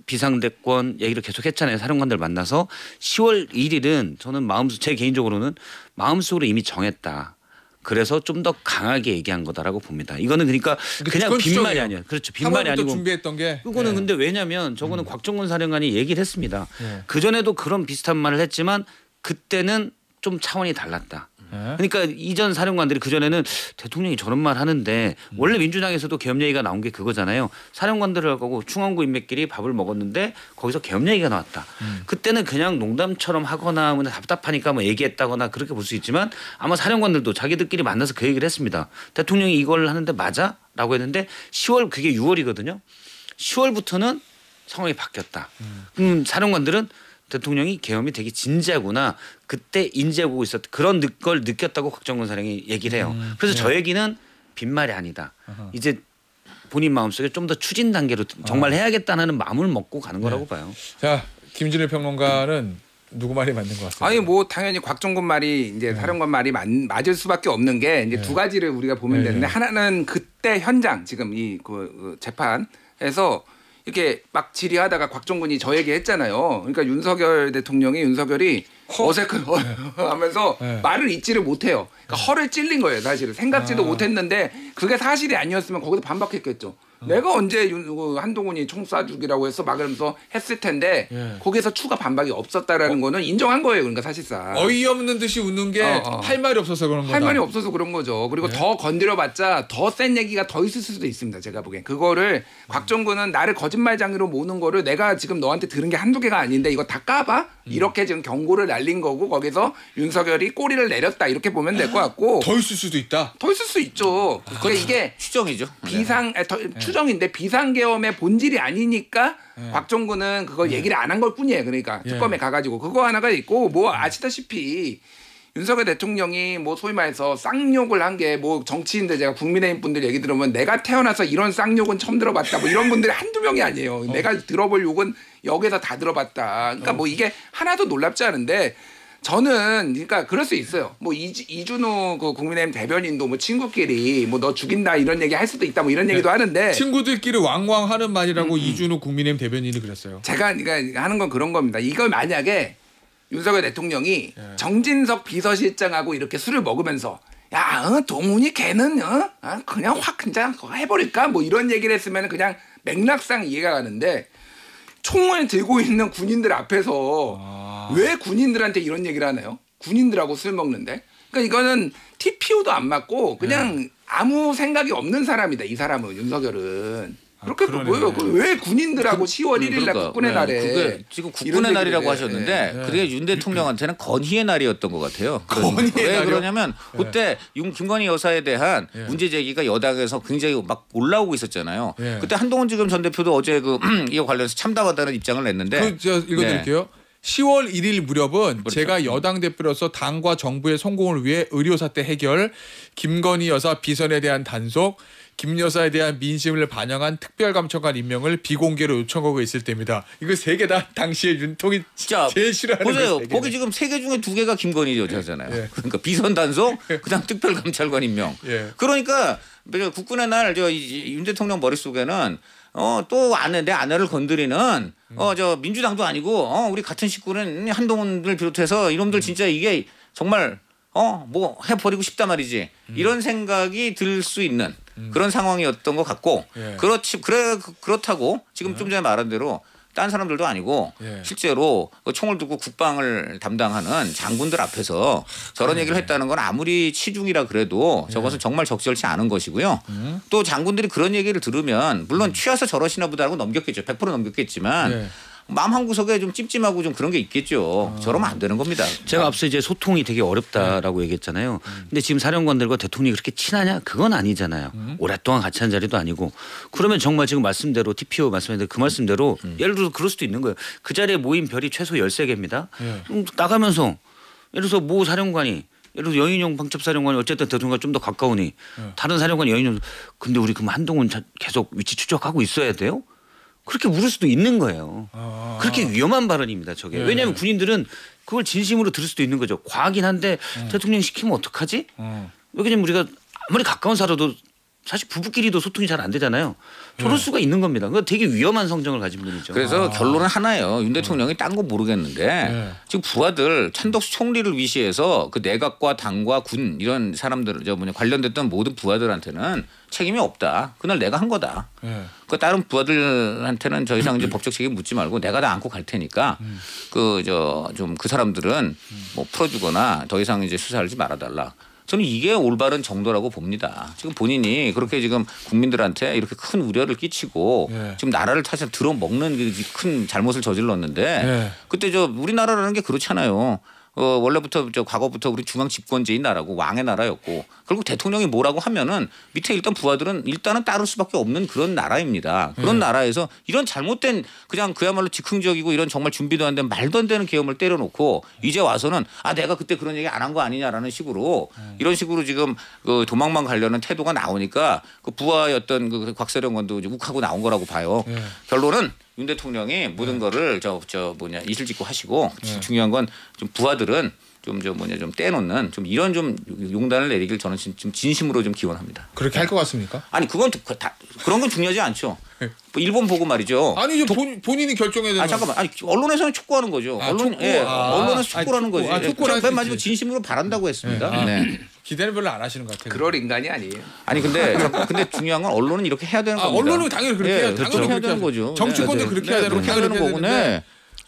비상대권 얘기를 계속 했잖아요. 사령관들 만나서 10월 1일은 저는 제 개인적으로는 마음속으로 이미 정했다. 그래서 좀 더 강하게 얘기한 거다라고 봅니다. 이거는 그러니까 그냥 빈말이 아니에요. 그렇죠. 빈말이 아니고 준비했던 게 그거는 근데 왜냐면 저거는 곽종근 사령관이 얘기를 했습니다. 그전에도 그런 비슷한 말을 했지만 그때는 좀 차원이 달랐다. 그러니까 이전 사령관들이 그전에는 대통령이 저런 말 하는데 원래 민주당에서도 계엄 얘기가 나온 게 그거잖아요. 사령관들하고 충원구 인맥끼리 밥을 먹었는데 거기서 계엄 얘기가 나왔다. 그때는 그냥 농담처럼 하거나 뭐 답답하니까 뭐 얘기했다거나 그렇게 볼 수 있지만 아마 사령관들도 자기들끼리 만나서 그 얘기를 했습니다. 대통령이 이걸 하는데 맞아? 라고 했는데 10월 그게 6월이거든요. 10월부터는 상황이 바뀌었다. 사령관들은 대통령이 계엄이 되게 진지하구나. 그때 인지하고 있었다. 그런 걸 느꼈다고 곽정근 사령이 얘기를 해요. 그래서 저 얘기는 빈말이 아니다. 이제 본인 마음속에 좀 더 추진 단계로 정말 해야겠다는 마음을 먹고 가는 거라고 봐요. 자, 김준일 평론가는 누구 말이 맞는 것 같습니다. 아니 뭐 당연히 곽종근 말이 이제 사령관 말이 맞을 수밖에 없는 게 이제 두 가지를 우리가 보면 되는데 하나는 그때 현장 지금 이 그 재판에서 이렇게 막 질의하다가 곽종근이 저 얘기했잖아요. 그러니까 윤석열이 어색하면서 말을 잊지를 못해요. 그러니까 허를 찔린 거예요. 사실은 생각지도 못했는데 그게 사실이 아니었으면 거기서 반박했겠죠. 내가 언제 한동훈이 총 쏴주기라고 해서 막 그러면서 했을 텐데 거기에서 추가 반박이 없었다라는 거는 인정한 거예요. 그러니까 사실상 어이없는 듯이 웃는 게 할 말이 없어서 그런 거다. 할 말이 없어서 그런 거죠. 그리고 더 건드려봤자 더 센 얘기가 더 있을 수도 있습니다. 제가 보기엔 그거를 곽종근은 나를 거짓말장이로 모는 거를 내가 지금 너한테 들은 게 한두 개가 아닌데 이거 다 까봐? 이렇게 지금 경고를 날린 거고 거기서 윤석열이 꼬리를 내렸다 이렇게 보면 될 것 같고 더 있을 수도 있다. 더 있을 수 있죠. 그러니까 이게 추정이죠. 추정인데 비상계엄의 본질이 아니니까 곽종근은 그걸 얘기를 안 한 걸 뿐이에요. 그러니까 특검에 가가지고 그거 하나가 있고 뭐 아시다시피 윤석열 대통령이 뭐 소위 말해서 쌍욕을 한 게 뭐 정치인들 제가 국민의힘 분들 얘기 들으면 내가 태어나서 이런 쌍욕은 처음 들어봤다 뭐 이런 분들이 한두 명이 아니에요. 내가 들어볼 욕은 여기서 다 들어봤다. 그러니까 뭐 이게 하나도 놀랍지 않은데 저는 그러니까 그럴 수 있어요. 뭐 이준호 그 국민의힘 대변인도 뭐 친구끼리 뭐 너 죽인다 이런 얘기 할 수도 있다 뭐 이런 얘기도 하는데 친구들끼리 왕왕하는 말이라고 이준호 국민의힘 대변인이 그랬어요. 제가 그러니까 하는 건 그런 겁니다. 이걸 만약에 윤석열 대통령이 정진석 비서실장하고 이렇게 술을 먹으면서 야, 동훈이 걔는 그냥 확 그냥 해버릴까 뭐 이런 얘기를 했으면 그냥 맥락상 이해가 가는데 총을 들고 있는 군인들 앞에서 왜 군인들한테 이런 얘기를 하나요? 군인들하고 술 먹는데. 그러니까 이거는 TPO도 안 맞고 그냥 아무 생각이 없는 사람이다. 이 사람은 윤석열은. 그렇게 보여요. 왜 군인들하고 10월 1일 날 국군의 날에 그게 지금 국군의 날이라고 하셨는데 그게 윤 대통령한테는 건희의 날이었던 것 같아요. 건희의 왜 날이요? 그러냐면 그때 김건희 여사에 대한 문제 제기가 여당에서 굉장히 막 올라오고 있었잖아요. 그때 한동훈 지금 전 대표도 어제 이거 관련해서 참담하다는 입장을 냈는데 저 읽어드릴게요. 10월 1일 무렵은 제가 여당 대표로서 당과 정부의 성공을 위해 의료사태 해결, 김건희 여사 비선에 대한 단속, 김 여사에 대한 민심을 반영한 특별감찰관 임명을 비공개로 요청하고 있을 때입니다. 이거 세 개 다 당시에 윤통이 제일 싫어하는 보세요. 거 거기 지금 3개 중에 2개가 김건희 여사잖아요. 그러니까 비선 단속, 그다음 특별감찰관 임명. 그러니까 국군의 날 윤 대통령 머릿속에는 또 내 아내를 건드리는 저 민주당도 아니고 우리 같은 식구는 한동훈을 비롯해서 이놈들 진짜 이게 정말 뭐 해버리고 싶단 말이지. 이런 생각이 들 수 있는 그런 상황이었던 것 같고 그렇다고 지금 좀 전에 말한 대로 딴 사람들도 아니고 실제로 총을 두고 국방을 담당하는 장군들 앞에서 저런 얘기를 했다는 건 아무리 치중이라 그래도 저것은 정말 적절치 않은 것이고요. 또 장군들이 그런 얘기를 들으면 물론 취해서 저러시나 보다라고 넘겼겠죠. 100% 넘겼겠지만 마음 한구석에 좀 찜찜하고 좀 그런 게 있겠죠. 저러면 안 되는 겁니다. 제가 앞서 이제 소통이 되게 어렵다라고 얘기했잖아요. 근데 지금 사령관들과 대통령이 그렇게 친하냐? 그건 아니잖아요. 오랫동안 같이 한 자리도 아니고. 그러면 정말 지금 말씀대로 TPO 말씀했는데 그 말씀대로 예를 들어서 그럴 수도 있는 거예요. 그 자리에 모인 별이 최소 13개입니다. 나가면서 예를 들어서 모 사령관이 예를 들어서 여인용 방첩사령관이 어쨌든 대통령과 좀 더 가까우니 다른 사령관이 여인용 근데 우리 그럼 한동훈 계속 위치 추적하고 있어야 돼요? 그렇게 물을 수도 있는 거예요. 그렇게 위험한 발언입니다. 저게. 왜냐하면 군인들은 그걸 진심으로 들을 수도 있는 거죠. 과하긴 한데 대통령이 시키면 어떡하지? 왜냐면 우리가 아무리 가까운 사람도 사실 부부끼리도 소통이 잘 안 되잖아요. 저럴 수가 있는 겁니다. 그거 되게 위험한 성정을 가진 분이죠. 그래서 결론은 하나예요. 윤 대통령이 딴 거 모르겠는데 지금 부하들 천덕수 총리를 위시해서 그 내각과 당과 군 이런 사람들 관련됐던 모든 부하들한테는 책임이 없다. 그날 내가 한 거다. 그 다른 부하들한테는 더 이상 이제 법적 책임 묻지 말고 내가 다 안고 갈 테니까 그 사람들은 뭐 풀어주거나 더 이상 이제 수사하지 말아달라. 저는 이게 올바른 정도라고 봅니다. 지금 본인이 그렇게 지금 국민들한테 이렇게 큰 우려를 끼치고 지금 나라를 사실 들어먹는 큰 잘못을 저질렀는데 그때 우리나라라는 게 그렇잖아요. 원래부터 과거부터 우리 중앙 집권제인 나라고 왕의 나라였고 결국 대통령이 뭐라고 하면은 밑에 일단 부하들은 일단은 따를 수밖에 없는 그런 나라입니다. 그런 나라에서 이런 잘못된 그냥 그야말로 즉흥적이고 이런 정말 준비도 안 된 말도 안 되는 계엄을 때려놓고 이제 와서는 내가 그때 그런 얘기 안 한 거 아니냐라는 식으로 이런 식으로 지금 그 도망만 가려는 태도가 나오니까 그 부하였던 그 곽사령관도 욱하고 나온 거라고 봐요. 결론은 윤 대통령이 모든 거를 이슬 짓고 하시고 중요한 건 좀 부하들은 좀 떼놓는 좀 이런 좀 용단을 내리길 저는 좀 진심으로 좀 기원합니다. 그렇게 할 것 같습니까? 아니 그건 그런 건 중요하지 않죠. 뭐 일본 보고 말이죠. 아니 이제 본인이 결정해야 되는. 잠깐만. 아니 언론에서는 촉구하는 거죠. 언론에서 촉구하는 거지. 맨 마지막 진심으로 바란다고 했습니다. 네. 기대는 별로 안 하시는 것 같아요. 그럴 인간이 아니에요. 아니 근데 중요한 건 언론은 이렇게 해야 되는 겁니다. 언론은 당연히 그렇게 해야 되는 거죠. 정치권도 그렇게 해야 되는 그렇게 하려는 거고.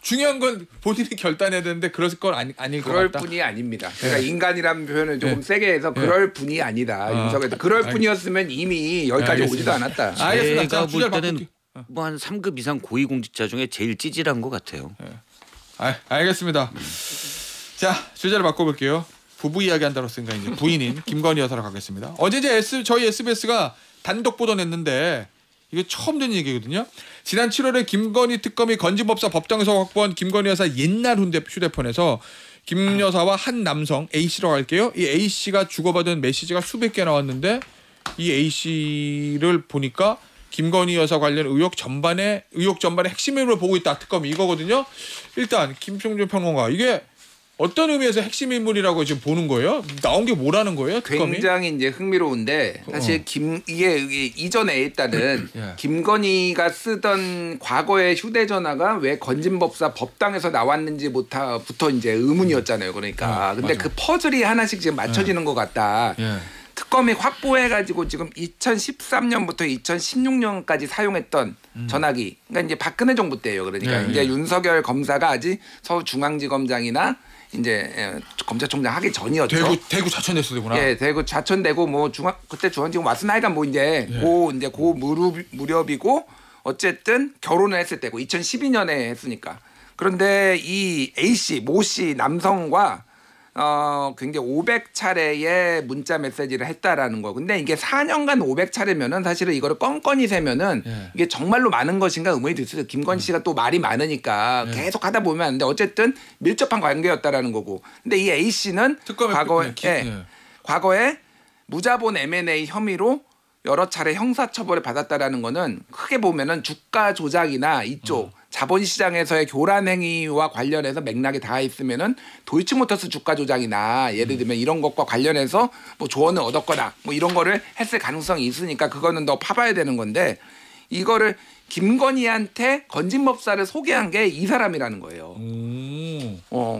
중요한 건 본인이 결단해야 되는데 그럴 건 아닐 것 같다. 그럴 뿐이 아닙니다. 그러니까 인간이라는 표현을 조금 세게 해서 그럴 뿐이 아니다. 윤석열 그럴 뿐이었으면 이미 여기까지 오지도 않았다. 알겠습니다. 제가 볼 때는 뭐 한 3급 이상 고위공직자 중에 제일 찌질한 것 같아요. 알겠습니다. 자 주제를 바꿔볼게요. 부부 이야기 한다고 했으니까 이제 부인인 김건희 여사로 가겠습니다. 어제 이제 저희 SBS가 단독 보도냈는데 이게 처음 된 얘기거든요. 지난 7월에 김건희 특검이 건진법사 법정에서 확보한 김건희 여사 옛날 휴대폰에서 김 여사와 한 남성 A 씨라고 할게요. 이 A 씨가 주고받은 메시지가 수백 개 나왔는데 이 A 씨를 보니까 김건희 여사 관련 의혹 전반의 핵심으로 보고 있다. 특검이 이거거든요. 일단 김평준 평론가 이게 어떤 의미에서 핵심 인물이라고 지금 보는 거예요? 나온 게 뭐라는 거예요? 특검이? 굉장히 이제 흥미로운데 사실 이게 이전에 일단은 예. 김건희가 쓰던 과거의 휴대전화가 왜 건진법사 법당에서 나왔는지부터 이제 의문이었잖아요. 그러니까 근데 맞아. 그 퍼즐이 하나씩 지금 맞춰지는 것 같다. 예. 특검이 확보해가지고 지금 2013년부터 2016년까지 사용했던 전화기, 그러니까 이제 박근혜 정부 때예요. 그러니까 예, 이제 예. 윤석열 검사가 아직 서울중앙지검장이나 이제 검찰총장 하기 전이었죠. 대구 자천됐어 되구나. 예, 대구 자천되고 뭐 그때 중앙지검 왔으나 하여간 뭐 이제 고 무렵이고 어쨌든 결혼을 했을 때고 2012년에 했으니까. 그런데 이 A 씨, 모 씨 남성과 굉장히 500차례의 문자 메시지를 했다라는 거. 근데 이게 4년간 500차례면은 사실은 이거를 껌껌이 세면은 예. 이게 정말로 많은 것인가 의문이 들어요. 김건희 씨가 또 말이 많으니까 계속 하다 보면 안 돼. 어쨌든 밀접한 관계였다라는 거고. 근데 이 A 씨는 특검의 과거에 무자본 M&A 혐의로 여러 차례 형사처벌을 받았다라는 거는 크게 보면은 주가 조작이나 이쪽 자본시장에서의 교란 행위와 관련해서 맥락이 닿아 있으면은 도이치모터스 주가 조작이나 예를 들면 이런 것과 관련해서 뭐 조언을 얻었거나 뭐 이런 거를 했을 가능성이 있으니까 그거는 더 파봐야 되는 건데 이거를 김건희한테 건진법사를 소개한 게 이 사람이라는 거예요.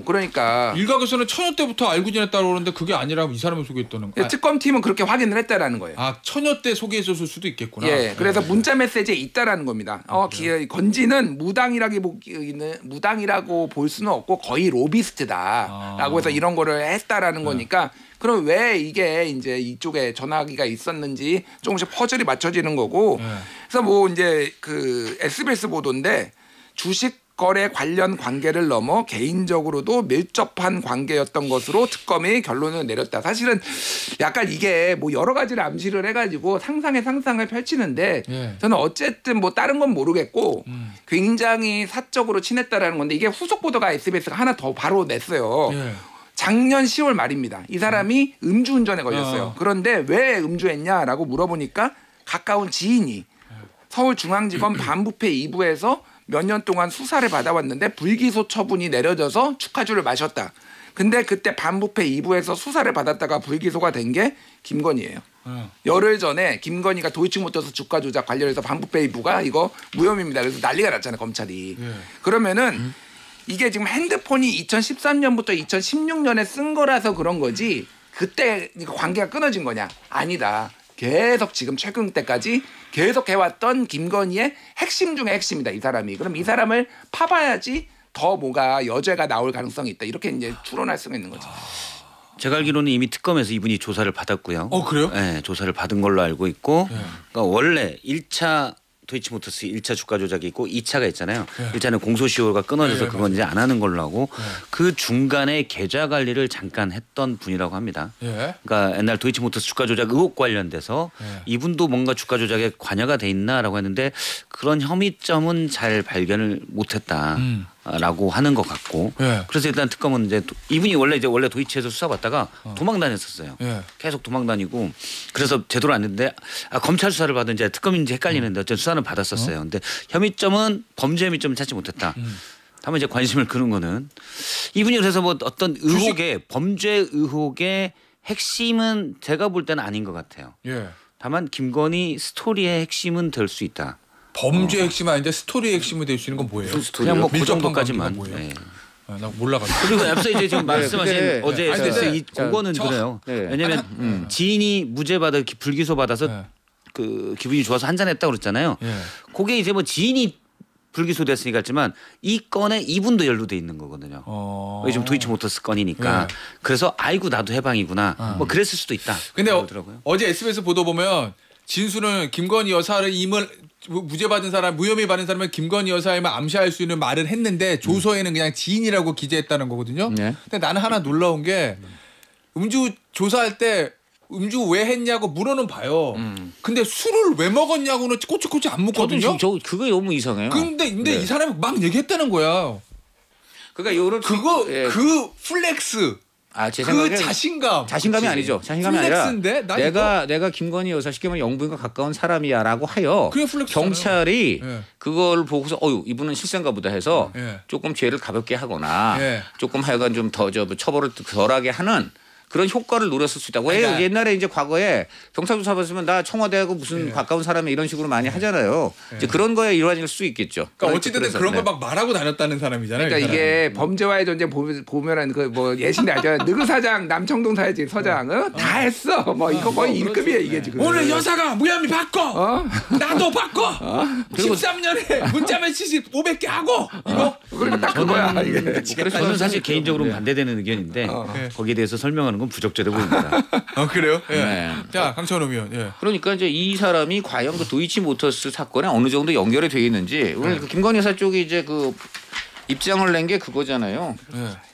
그러니까 일각에서는 처녀 때부터 알고 지냈다고 그러는데 그게 아니라 이 사람을 소개했다는 거. 특검팀은 그렇게 확인을 했다라는 거예요. 아 처녀 때 소개했을 수도 있겠구나. 예, 그래서 문자 메시지에 있다라는 겁니다. 건지는 무당이라고 볼 수는 없고 거의 로비스트다라고 해서 이런 거를 했다라는 거니까 그럼 왜 이게 이제 이쪽에 전화기가 있었는지 조금씩 퍼즐이 맞춰지는 거고. 그래서 뭐 이제 그 SBS 보도인데 주식 거래 관련 관계를 넘어 개인적으로도 밀접한 관계였던 것으로 특검이 결론을 내렸다. 사실은 약간 이게 뭐 여러 가지를 암시를 해가지고 상상을 펼치는데 저는 어쨌든 뭐 다른 건 모르겠고 굉장히 사적으로 친했다라는 건데 이게 후속 보도가 SBS가 하나 더 바로 냈어요. 작년 10월 말입니다. 이 사람이 음주운전에 걸렸어요. 그런데 왜 음주했냐라고 물어보니까 가까운 지인이 서울중앙지검 반부패 2부에서 몇 년 동안 수사를 받아왔는데 불기소 처분이 내려져서 축하주를 마셨다. 근데 그때 반부패 2부에서 수사를 받았다가 불기소가 된 게 김건희예요. 열흘 전에 김건희가 도이치모터스 주가 조작 관련해서 반부패 2부가 이거 무혐의입니다. 그래서 난리가 났잖아요, 검찰이. 그러면은 이게 지금 핸드폰이 2013년부터 2016년에 쓴 거라서 그런 거지 그때 관계가 끊어진 거냐? 아니다. 계속 지금 최근 때까지 계속 해왔던 김건희의 핵심 중에 핵심이다. 이 사람이. 그럼 이 사람을 파봐야지 더 뭐가 여죄가 나올 가능성이 있다. 이렇게 이제 추론할 수가 있는 거죠. 제가 알기로는 이미 특검에서 이분이 조사를 받았고요. 그래요? 네, 조사를 받은 걸로 알고 있고 그러니까 원래 1차 도이치모터스 1차 주가 조작이 있고 2차가 있잖아요. 1차는 공소시효가 끊어져서 그건 이제 안 하는 걸로 하고 그 중간에 계좌 관리를 잠깐 했던 분이라고 합니다. 그러니까 옛날 도이치모터스 주가 조작 의혹 관련돼서 이분도 뭔가 주가 조작에 관여가 돼 있나라고 했는데 그런 혐의점은 잘 발견을 못했다라고 하는 것 같고 그래서 일단 특검은 이제 이분이 원래 도이치에서 수사받다가 도망 다녔었어요. 계속 도망 다니고 그래서 제대로 안 했는데 검찰 수사를 받은지 특검인지 헷갈리는데 어쨌든 수사는 받았었어요. 근데 혐의점은 범죄 혐의점은 찾지 못했다. 다만 이제 관심을 끄는 거는 이분이 그래서 뭐 어떤 의혹의 범죄 의혹의 핵심은 제가 볼 때는 아닌 것 같아요. 다만 김건희 스토리의 핵심은 될 수 있다. 범죄 핵심 아닌데 스토리의 핵심이 될 수 있는 건 뭐예요? 그냥 뭐 그 밀접한 정도까지만. 관계가 뭐예요? 네. 나 몰라가지고. 그리고 앞서 이제 지금 말씀하신 근데- 어제 아니, SS 근데 그거는 그래요. 네. 왜냐하면 지인이 무죄 받아 불기소 받아서 그 기분이 좋아서 한잔했다고 그랬잖아요. 그게 이제 뭐 지인이 불기소됐으니까 했지만 이 건에 이분도 연루돼 있는 거거든요. 요즘 도이치모터스 건이니까. 그래서 아이고 나도 해방이구나. 뭐 그랬을 수도 있다. 근데 그러더라고요. 어제 SBS 보도 보면 진수는 김건희 여사를 무죄 받은 사람, 무혐의 받은 사람은 김건희 여사에만 암시할 수 있는 말을 했는데 조서에는 그냥 지인이라고 기재했다는 거거든요. 근데 나는 하나 놀라운 게 음주 조사할 때 음주 왜 했냐고 물어는 봐요. 근데 술을 왜 먹었냐고는 꼬치꼬치 안 묻거든요. 저 그게 너무 이상해요. 근데 이 사람이 막 얘기했다는 거야. 그러니까 요런 그거 예. 그 플렉스 제 그 생각에 자신감이 자신감이 아니죠. 자신감이 플렉스인데? 아니라 내가 김건희 여사 쉽게 말하면 영부인과 가까운 사람이야라고 하여 그게 플렉스잖아요. 경찰이 예. 그걸 보고서 이분은 실세인가 보다 해서 예. 조금 죄를 가볍게 하거나 예. 조금 하여간 좀 더 처벌을 덜하게 하는 그런 효과를 노렸을 수 있다고. 왜 그러니까 옛날에 이제 과거에 경찰 조사 받으면 나 청와대하고 무슨 가까운 사람이 이런 식으로 많이 하잖아요. 이제 그런 거에 일환일 수 있겠죠. 그러니까 어찌됐든 그래서, 그런 네. 걸 막 말하고 다녔다는 사람이잖아요. 그러니까 이 사람이. 이게 범죄와의 전쟁 보면은 그 뭐 예신이 알죠. 느그 사장 남청동 사회지 서장 다 했어. 뭐 이거 거의 1급이에요 이게 지금. 오늘 여사가 무혐의 바꿔. 나도 바꿔. 그리고 13년에 문자 메시지 500개 하고 이거 그러니까 딱 그거야 이게. 저는 사실 개인적으로 반대되는 의견인데 거기에 대해서 설명하는 건 부적절해 보입니다. 그래요? 예. 네. 자 강찬호 의원. 예. 그러니까 이제 이 사람이 과연 그 도이치모터스 사건에 어느 정도 연결이 돼 있는지 오늘 그 김건희 여사 쪽이 이제 그 입장을 낸 게 그거잖아요.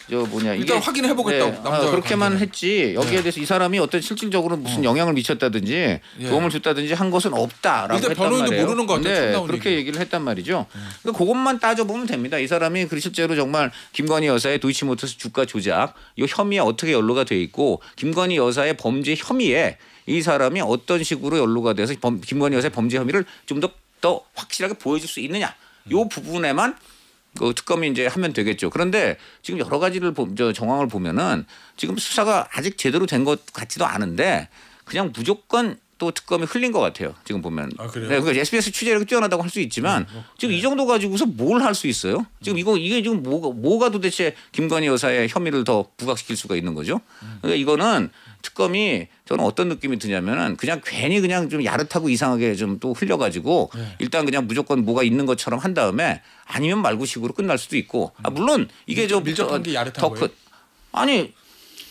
저 뭐냐 일단 확인해 보겠다고. 남자와 그렇게만 관계는. 했지 여기에 대해서 이 사람이 어떤 실질적으로 무슨 영향을 미쳤다든지 도움을 줬다든지 한 것은 없다라고 일단 했단 변호인도 말이에요. 모르는 것 같아요. 첫 네, 나온 그렇게 얘기. 얘기를 했단 말이죠. 그러니까 그것만 따져보면 됩니다. 이 사람이 그 실제로 정말 김건희 여사의 도이치모터스 주가 조작 이 혐의에 어떻게 연루가 돼 있고 김건희 여사의 범죄 혐의에 이 사람이 어떤 식으로 연루가 돼서 김건희 여사의 범죄 혐의를 좀 더 확실하게 보여줄 수 있느냐 이 부분에만 그 특검이 이제 하면 되겠죠. 그런데 지금 여러 가지를 정황을 보면은 지금 수사가 아직 제대로 된 것 같지도 않은데 그냥 무조건 또 특검이 흘린 것 같아요. 지금 보면. 아, 그래요? 네, 그러니까 SBS 취재력이 뛰어나다고 할 수 있지만 지금 이 정도 가지고서 뭘 할 수 있어요? 지금 이게 지금 뭐가 도대체 김건희 여사의 혐의를 더 부각시킬 수가 있는 거죠? 그러니까 이거는 특검이 저는 어떤 느낌이 드냐면은 그냥 괜히 그냥 좀 야릇하고 이상하게 좀 또 흘려가지고 일단 그냥 무조건 뭐가 있는 것처럼 한 다음에 아니면 말고식으로 끝날 수도 있고 물론 이게 좀 밀접한 게 야릇한 거예요? 아니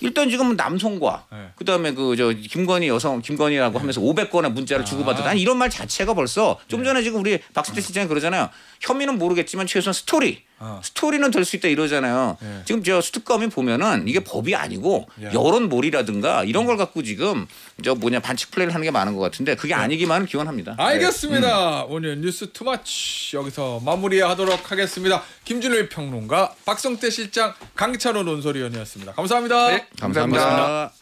일단 지금 남성과 그다음에 김건희라고 하면서 500건의 문자를 주고받았다. 난 이런 말 자체가 벌써 좀 전에 지금 우리 박순태 실장이 그러잖아요. 혐의는 모르겠지만 최소한 스토리는 될 수 있다 이러잖아요. 지금 저 특검이 보면은 이게 법이 아니고 여론몰이라든가 이런 걸 갖고 지금 반칙 플레이를 하는 게 많은 것 같은데 그게 아니기만을 기원합니다. 알겠습니다. 오늘 뉴스 투마치 여기서 마무리하도록 하겠습니다. 김준일 평론가, 박성태 실장, 강찬호 논설위원이었습니다. 감사합니다. 감사합니다.